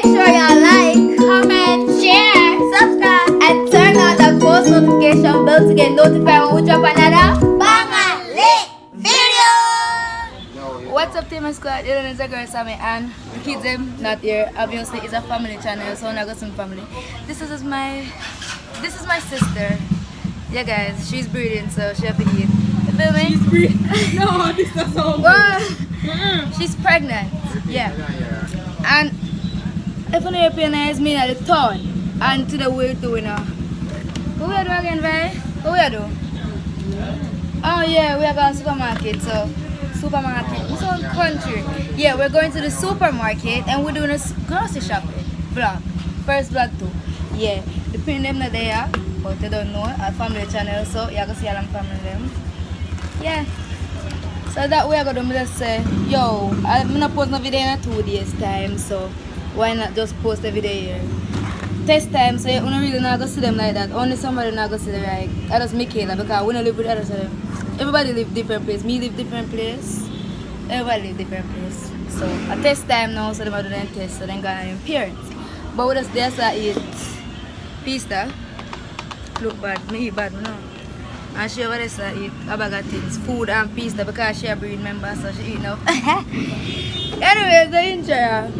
sure y'all like, comment, share, subscribe, and turn on the post notification bell to get notified when we drop another banger lit video. What's up, Team Squad? It's a girl Sammy and the kids them not here. Obviously, it's a family channel, so I got some family. This is my sister. Yeah, guys, she's breathing, so she have to eat. You feel me? She's breathing. No, this is all. She's pregnant. Yeah. And if an airplane is me at the town and to the way to now. What we are doing again, right? What we are doing? Oh yeah, we are going to supermarket. So supermarket. It's on country. Yeah, we're going to the supermarket and we're doing a grocery shopping vlog. First vlog too. Yeah, the print them not there, but they don't know a family channel, so you can see all them family them. Yeah. So that way I got to just say, yo, I'm not post no video in 2 days time, so why not just post a video here? Test time, so you don't really not go see them like that. Only somebody not go see them like I just Michaela because we don't live with others. Everybody live different place. Me live different place. Everybody live different place. So a test time now, so they do them test, so they got them parents. But we just there so eat pizza. Look bad, me eat bad now. And she over there so eat a bag of things, food and pizza because she a breed member, so she eat now. Anyways, the intro. I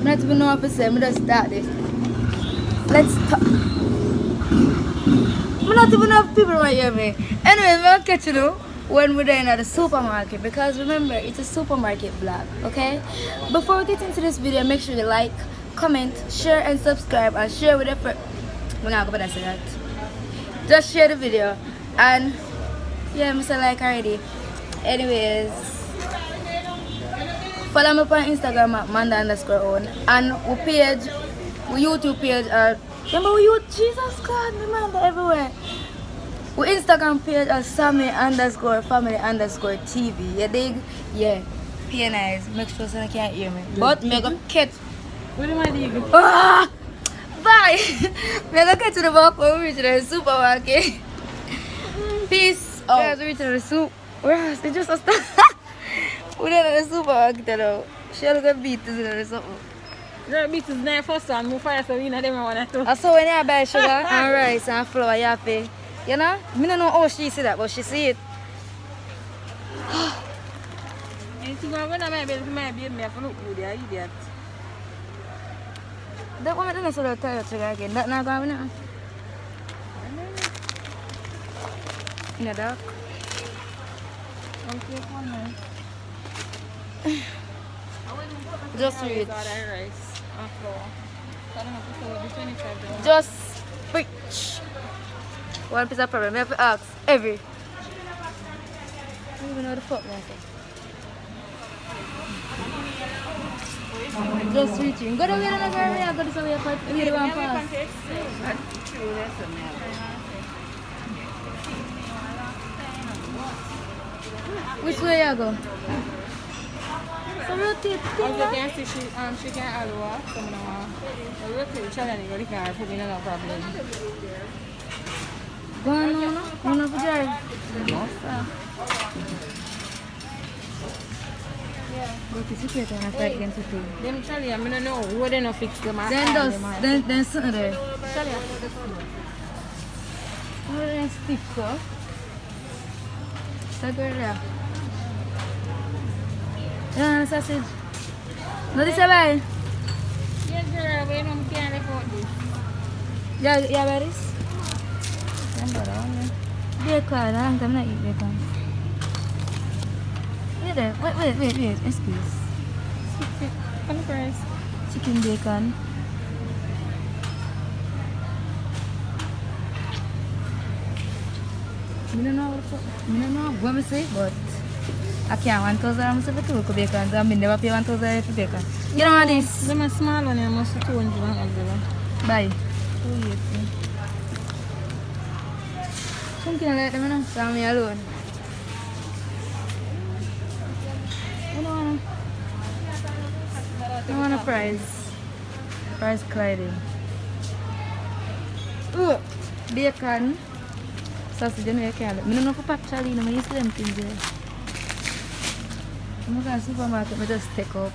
don't even know what to say. I'm just start this. Let's talk. I don't even know if people might hear me. Anyways, we'll catch you when we're there at the supermarket because remember, it's a supermarket vlog, okay? Before we get into this video, make sure you like, comment, share, and subscribe, and share with your friends. We're not going to say that. Just share the video. And yeah, I'm saying like already. Anyways, follow me on Instagram at Manda_own and we page, we YouTube page remember we use Jesus God, me Manda everywhere. We Instagram page as Sammy_family_TV. You dig? Yeah. Pay nice. Make sure someone can't hear me. But me go catch. What am I doing? Ah! Bye! Me go catch the back when we reach the supermarket. Peace. Oh. Guys, we reached the soup. Where is it? Just a start. We did the supermarket now. She look at beats or something. The beats is there first one. Move fast so we know them want to. I saw when you buy sugar and rice and flour, you have to. You know? I don't know how she see that, but she see it. And she go when I might be me for look good, I idiot. That one I don't know tire sugar again. That not going now. In the dark. Okay, one more. Just reach. Just Just preach. One piece of problem. We have to ask every. I don't even know the fuck man. Just reaching. Go to where I'm going. Go to somewhere for the one pass. Which way you go? So rotate. as you can see, she can allow some of the rotate challenge really can put in no problem. Go on now, no? You know to drive. Go to secret and I try again to do. Them Charlie, I don't know where they no fix them. Then something there. Charlie, I put this one. Oh, then stick so. That girl there. Yeah, sausage. No, this is bad. Yeah, girl, we don't care about this. Yeah, where is? Bacon, I don't time I eat bacon. Wait there. Wait. Excuse. Fun price. Chicken bacon. I don't know what to say, but I can't 1,000 for 2 bacon. I mean, never pay 1,000 for bacon. You know what this? Them a small one, I must 200. Bye. 280. Something like that, man. So I'm alone. I want a prize. Prize gliding. Bacon. Sausage, you know you can't. I don't know for pack Charlie, I used to them things there. I'm going to the supermarket, I just take up.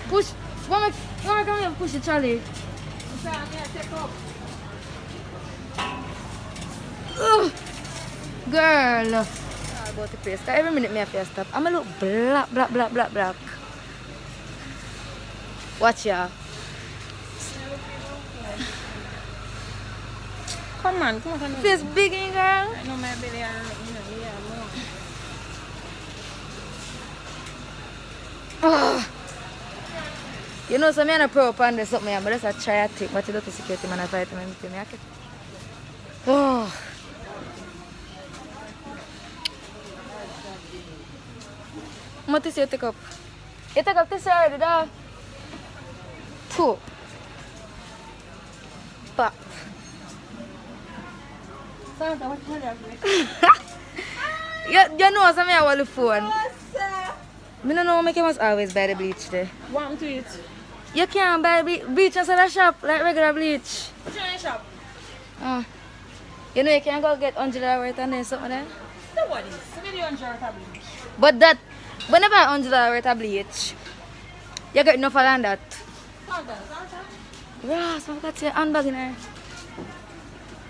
Push! What am I coming here push it, Charlie? Ugh. Girl. About the face. Every minute me have to stop. I'm gonna look black. Watch ya. Come on. Face big in, girl. I know my belly, yeah, Oh. You know, so me and a pro upon this something, but just a try a take, but you don't security man, I fight him and me. Oh. What is your take up? You take up this already, dog? 2. Pop. You know, some I want the phone. I don't know, I must always buy the bleach there. Want to eat? You can't buy bleach inside the shop like regular bleach. What's in the shop? Oh. You know, you can go get $100 worth and then something there. So what is? $100 bleach. But that, whenever $100 worth of bleach, you get enough than that. Ross, I've got your handbag in there.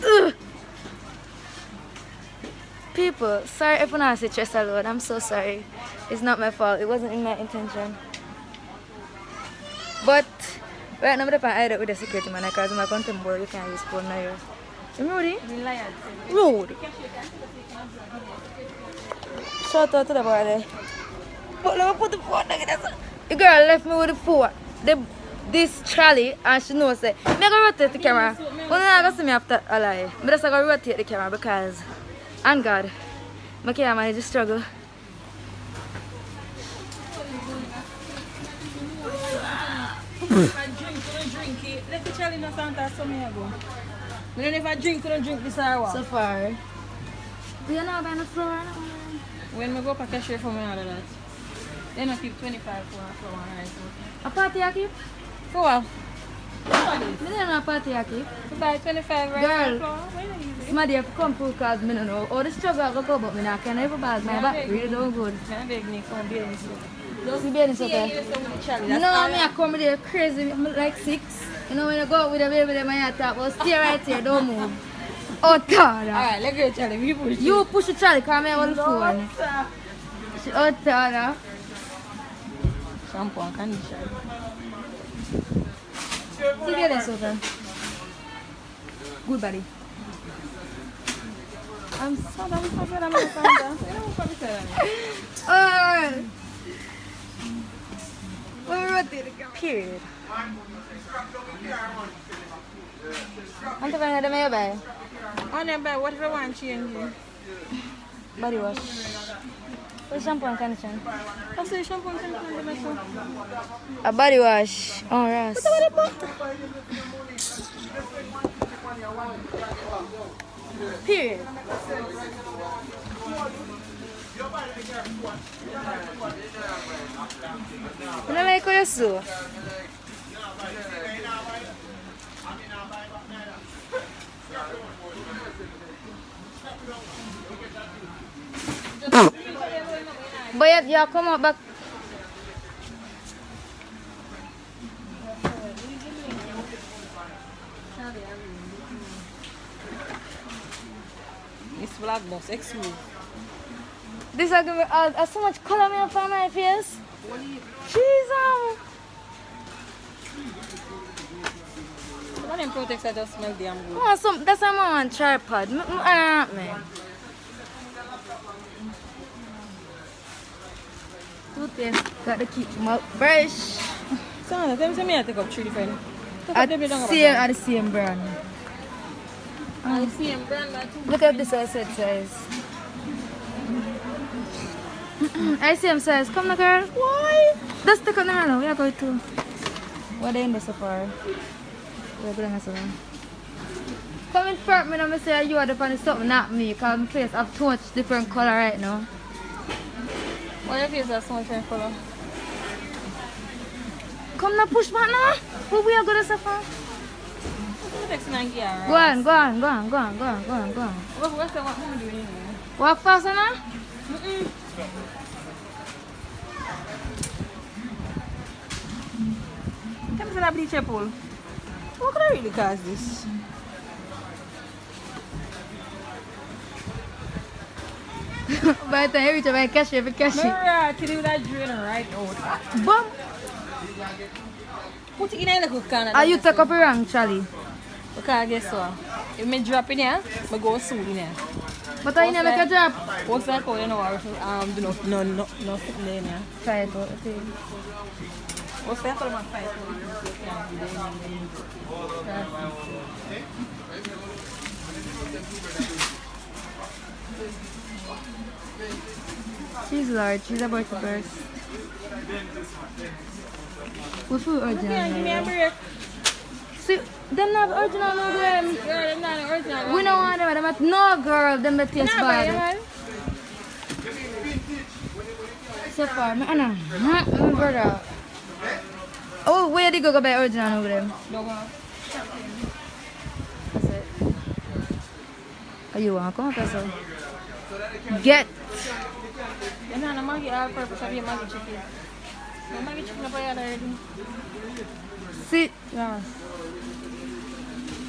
Ugh. People, sorry if I say stress alone. I'm so sorry. It's not my fault. It wasn't in my intention. But right now, I'm going with the security man because I'm going to tell you can't use phone now. You rude? Rude. Shout out to the boy there. But let me put the phone down. The girl left me with the phone. This trolley, and she knows that I'm going to rotate the camera. When I go see me after a lie, I'm just going to rotate the camera because, and God, my camera is just struggle. Drink it. Let the child in the Santa some years ago. We don't ever drink this hour. So far. Do you know about the floor? When we go pack a share for me, all of that. Then I keep 25 for a flour and rice. A party I keep? For what? I don't know a party I keep. To buy 25 rice Girl. and flour? Why not easy? Somebody have to come through because I don't know. All the struggle I go but I can never bag. My back really don't good. I beg Nick for being so. You being so bad? No, me I come there crazy. I'm like 6. You know when you go out with a baby, they might talk. Well, stay right here, don't move. Oh, God. Alright, let's go, Charlie. We push. You push the trolley, come here on the phone. She out there. Shampoo and conditioner. See there, Sophia. Good body. I'm so done with my Santa. You know what I'm saying? Alright. Period. I'm going to buy On your bed, what if I want change? body wash. What shampoo and conditioner? I say shampoo and conditioner. A body wash. Oh, yes. Period. You don't like your soup? But you come out back. It's black box, excuse. This is giving so much color me up on my face. Jesus. One in Protex, I just smell damn good. Oh, that's why I want tripod. Man. Toothpaste, got to keep my brush. So, tell me I take up 3 different. At the same brand. I see him brand by 2. Look at this I said size. I see him size. Come now, girl. Why? Just take on the hand. We are going to. What are they in the safari? We're going to something. Come in front, me and say you are the funny something, not me. Because my face have too much different color right now. Why your face has so much different color? Come now, push back now. Who we are going to suffer? Go on. What's the what am I doing here? Walk faster now. in a bleach pool. What could I really cause this? By the time you reach my cash, every cash. Remember, to do that drain right out. Bum! Put it in the cook can. Are you take up your rank, Charlie? Okay, guess what? If I drop in here, I go soon in here. But I never make a drop. What's that called? You know, do no sitting there now. Try it out. Okay. What's that called? My fight. She's large. She's about to burst. What's for original? Okay, give me a break. See, them not original no them. Girl, them not original. We don't want them. Them at no girl. Them the taste bad. So far, me Anna, my brother. Oh, where did you go buy original over them? No go. That's it. Are you want to come up so? Get. Then I'm going to get all purpose of your Maggi chicken. The Maggi chicken up here already. Sit. Yeah.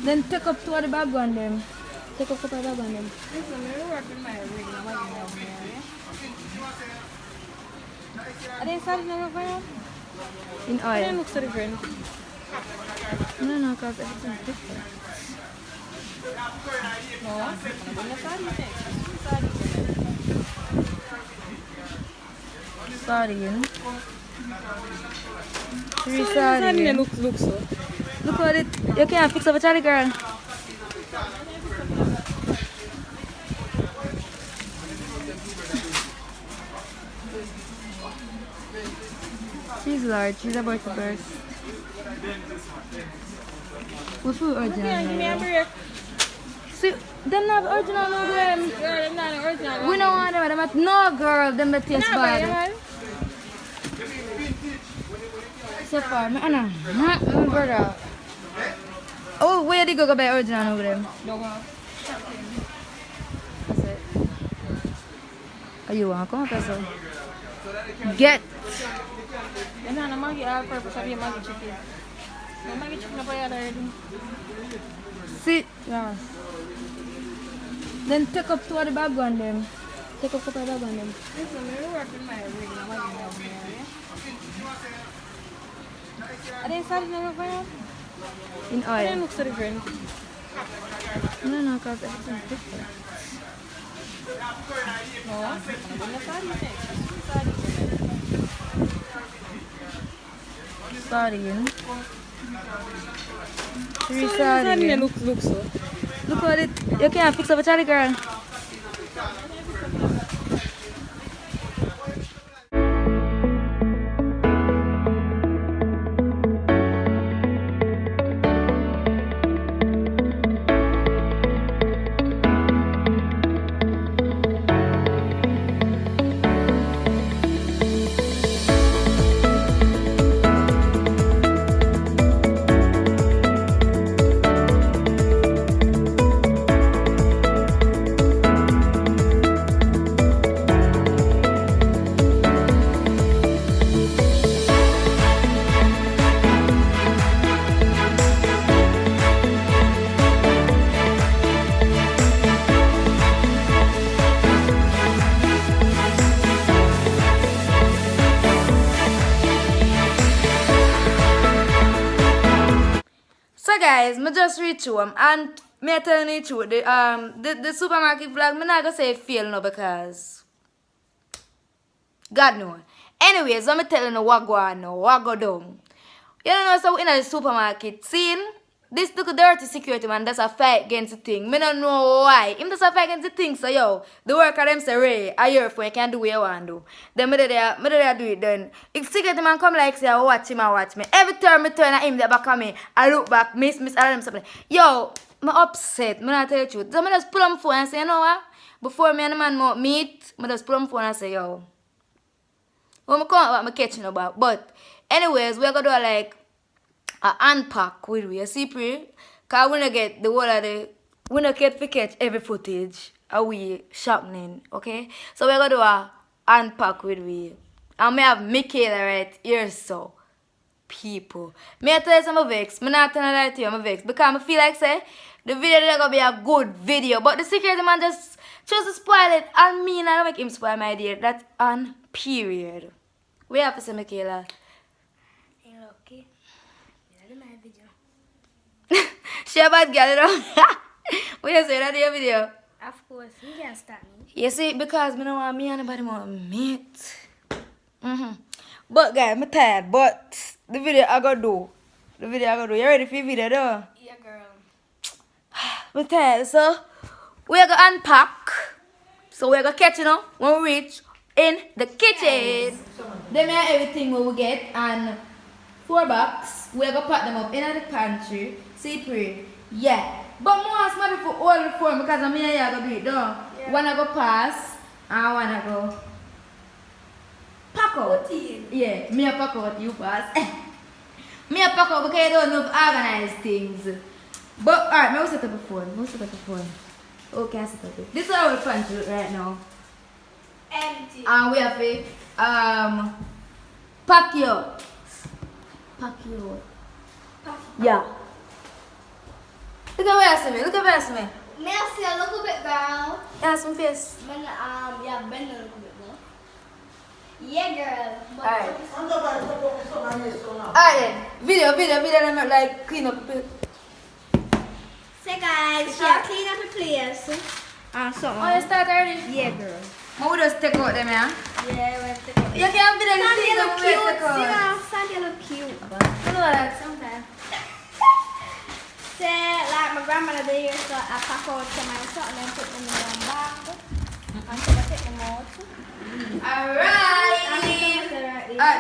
Then take up two of the bag on them. Take up a couple of bag on them. Listen, I work with my regular Maggi now. Are they starting to look for In They oil. look so different. No, because everything's different. No, I'm going to start next. Sardine. Three Sardine sardine. look so. Look at it. You can't fix up a Charlie girl. She's large. She's about to burst. What's for original? Yeah, give me a break. See, them not original no them. Girl, them not original. We don't want them. Them at no girl. Them the taste bad. So far, me Anna, my brother. Oh, where did you go buy original over them? No go. That's it. Are you want to come up so? Get. Then I'm going to get all purpose of your Maggi chicken. The Maggi chicken up here already. Sit. Yeah. Then take up two of the bag on them. Take up a couple of bag on them. Listen, I work with my regular Maggi now. Are they starting to look for you? In They oil. look so different. No, because everything's different. No, I'm going to start next. Sardine. Three Sardine sardine. look so. Look at it. You can't fix up a Charlie girl. So guys, me just reach home and me telling you the truth, the supermarket vlog, me not gonna say fail no because God know. Anyways, I'm telling you what go on now, what go down. You know, so in the supermarket scene, this look dirty security man, that's a fight against the thing. Me don't know why. Him just a fight against the thing, so yo, the worker them say, Ray, a year for you can do what you want to do. Then me there do it then. If security man come like say, watch him and watch me. Every time me turn at him, the back of me, I look back, miss, all them something. Yo, me upset, me not tell you the truth. So me just pull on my phone and say, you know what? Before me and the man meet, me just pull on my phone and say, yo, when me come out, what me catching about. But anyways, we're gonna do like a unpack with we. You see, pre? Cause we don't get the whole of the, we don't get to catch every footage of we shopping, okay? So we're gonna do a unpack with we. And we have Michaela right here, so people. Me I tell you some of vex. Me not tell you lie to you, I'm vex. Because I feel like say the video is gonna be a good video. But the security man just chose to spoil it. And me and I don't make him spoil my idea. That's on period. We have to say Michaela. Hey, okay. Yeah, my video. She a bad girl, you know? What you say that your video? Of course, you can't stop me. You see, because me don't want me and nobody want meet. But guys, I'm tired. But the video I gotta do. The video I gotta do. You ready for the video though? Yeah, girl. I'm tired. So we're gonna unpack. So we're gonna catch you know when we reach in the kitchen. Then we have everything we will get and 4 box. We're gonna pack them up in the pantry. See pray. Yeah. But more ask maybe for all the 4 because I'm here gonna do it though. Yeah. One I go pass and one I go pack out. Yeah, me a pack out, you pass. Me a pack out because I don't know if organize things. But alright, me will set up a phone. Okay, I set up it. This is our pantry right now. Empty. And we have to pack you out. Yeah. Look at where I see me. May I see a little bit, girl? Yeah, some face. Yeah, bend a little bit, girl. Yeah, girl. Alright. Alright then. Video, let me like clean up a bit. Say guys, yeah, clean up the place. Oh, you start already? Yeah, girl. But we just take out them, yeah? Yeah, we have to go. You can't be there to Sandy see them look we cute. take out. Sandy look cute. You know that? Sometimes. Say, like my grandmother did here, so I pack out some of stuff and then put them in one bag. Until I take them out. Alright.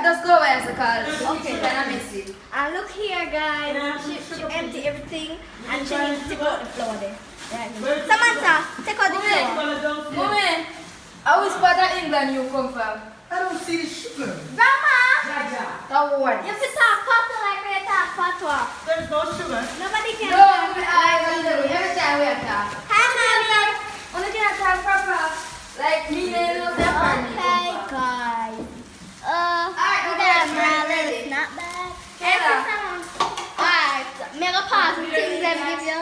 Just go away, because okay, then I miss it. And look here, guys. She empty everything and she needs to take out the floor there. Samantha, take out the floor. Mommy, I which part of England you come from? I don't see the sugar. Grandma, That one. you have to talk patois like we talk patois. There's no sugar. Nobody can. No, every time we talk. Hi, mommy. Only can talk proper. Like me and you Okay, guys. Alright, we okay, got I'm my ready. little snapback. Hello. Alright, make a pass the things them give you.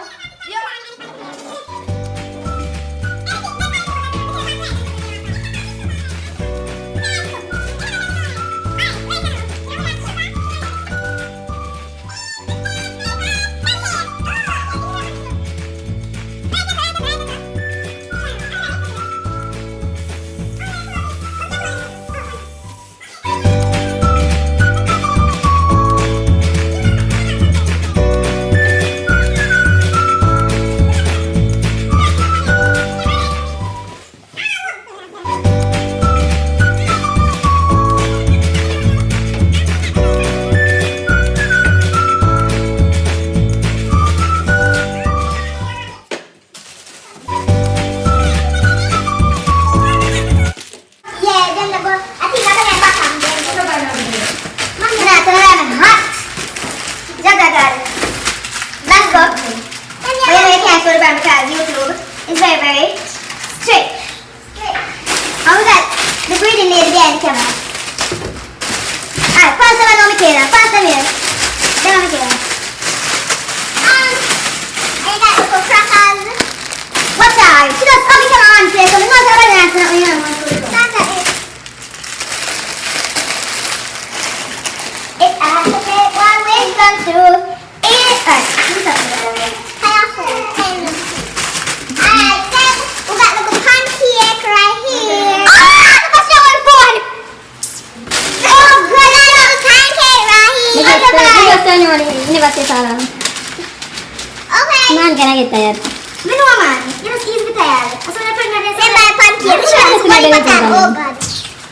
Man, can I get tired? Menu man, you just easy tired. So when I put my same by pancake, which one is my pattern? Oh god.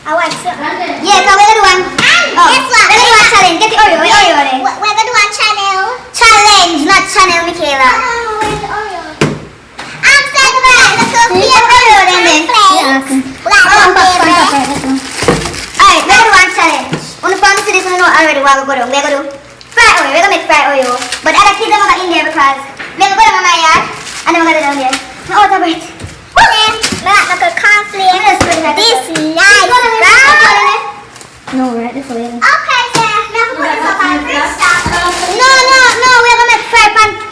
I want so. Yeah, so we're gonna do one. Guess what? We're gonna do one challenge. Get the Oreo. Where Oreo there? We're gonna do one channel. Challenge, not channel, Michaela. Where's the Oreo? I'm saying guys, let's go see the Oreo then. Yeah, okay. Alright, we're gonna do one challenge. On the front of this, we know already what we're gonna do. We're gonna do fried Oreo. We're gonna make fried Oreo. But other kids are gonna in there because we're gonna go to my yard and then we're gonna do down there. I'm out of breath. Like a conflict. This nice girl. No, right? This way. Okay, sir. Now put this up on No, we're gonna make fry pancakes.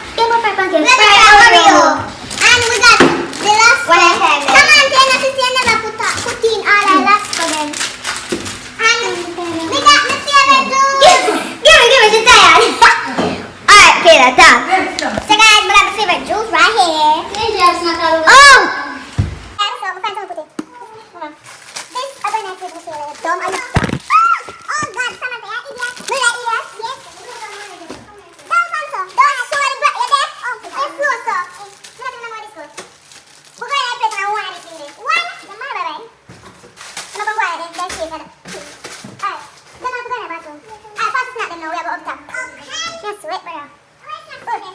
Fry Oreo. And we got the last one. Come on, Tina, since you never put in all our last for them. And we got the favorite juice. Give me, she's tired. Alright, Kayla, stop. So guys, we got the favorite juice right here. Oh! So, we find someone put it. This other night with Michelle. Dumb, are you dumb? Oh God, Samantha, you're idiot. No, you're idiot. Yes. Don't answer. Don't show the black. You're deaf. Oh, you're slow, sir. No, I don't know what this was. We're going to play for one of these things. One? The mother, right? I'm not going to go ahead and then see for the two. Alright. Then I'm going to bathroom. Alright, pass the snack them now. We have up top. Yes, wait, brother. Okay.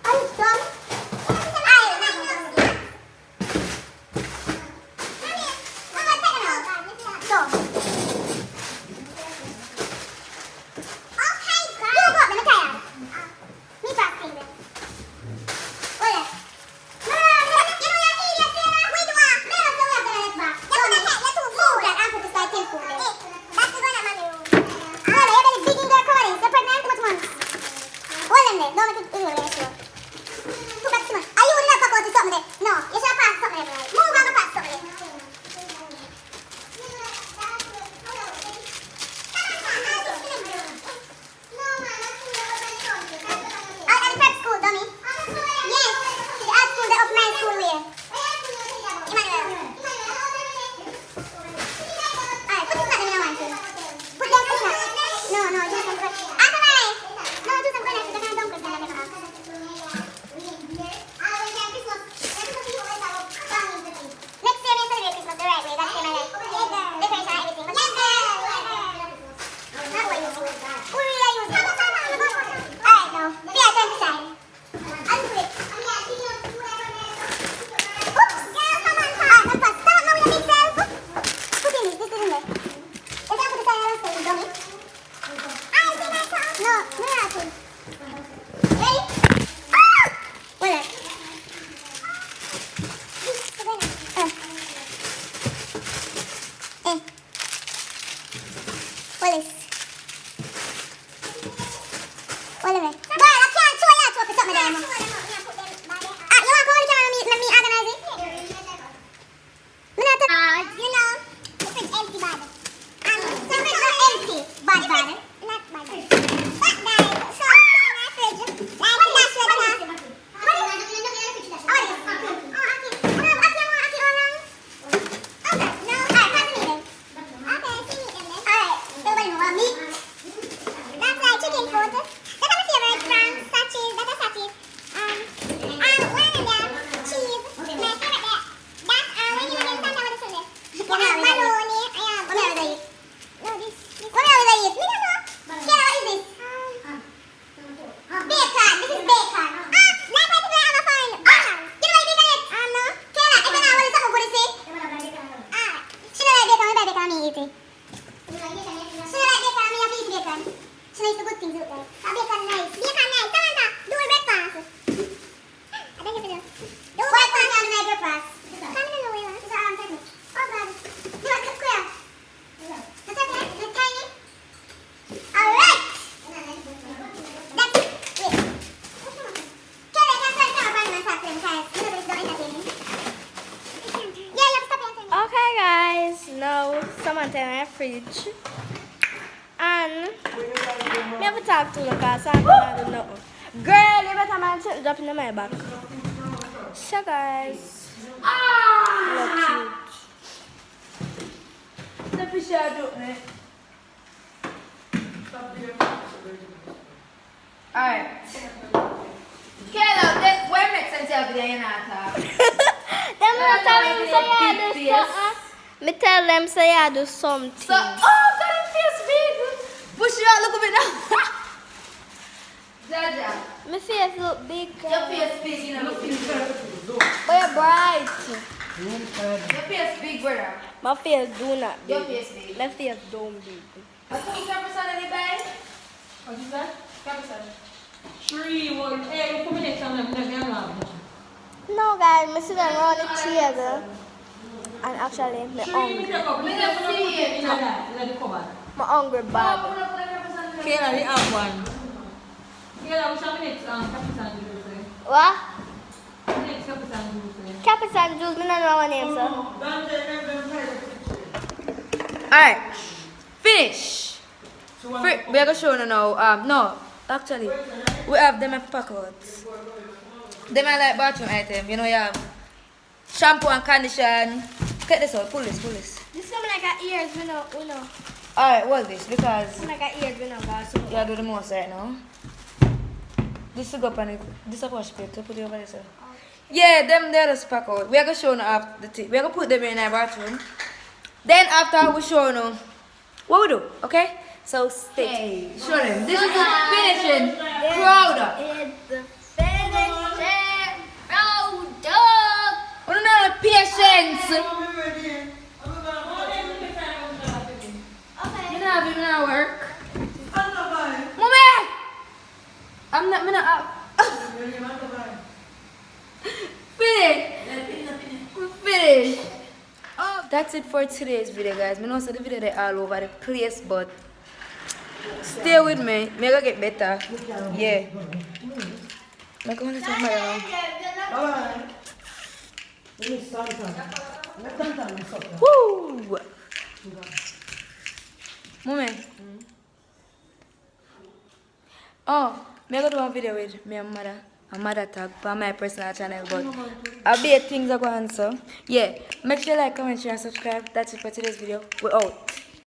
Are you dumb? Fridge and me have to talk to the car so I don't know. Girl, you better man drop in my back. So guys, look cute. The fish are doing it. Alright. Kayla, where makes sense of the day me tell them say I do something. So, oh, God, it feels big. Push you out, look at me now. Jaja. My face look big. Your face big, you know, look big. But you're bright. Your face big, brother. My face do not big. Your face big. My face don't big. What's the capital in the bag? What is that? Capital. 3, 1, 8, come here, come here. No, guys, I sit around the table. And actually, I'm hungry. I'm hungry bad. Kayla, we have one. Kayla, what's your next Captain Juice? What? Next Captain Juice. Captain Juice, I don't know what name, sir. Alright. Finish. We are gonna show you now. No, actually, we have them at pack out. Them are like bathroom item. You know, you have shampoo and condition. Get this out. Pull this. This one like got ears, we know. Alright, hold this because This one like got ears, we know, guys. you do the most right now. This is up on it. This is a wash plate. Put it over there, sir. Yeah, them there is pack out. We are gonna show you after the tea. We are gonna put them in our bathroom. Then after we show you what we do, okay? So stay. Show them. This is the finishing product. It's the finishing product. We don't have patience. You know how to work. Mommy! I'm not Finish. Oh, that's it for today's video, guys. I know the video they all over the place, but stay with me. Me gonna get better. Yeah. I'm going to talk about now. Woo! Mommy. Oh, me gonna do a video with me and mother. A mother tag for my personal channel, but a bit things are going on, so yeah. Make sure you like, comment, share, and subscribe. That's it for today's video. We're out.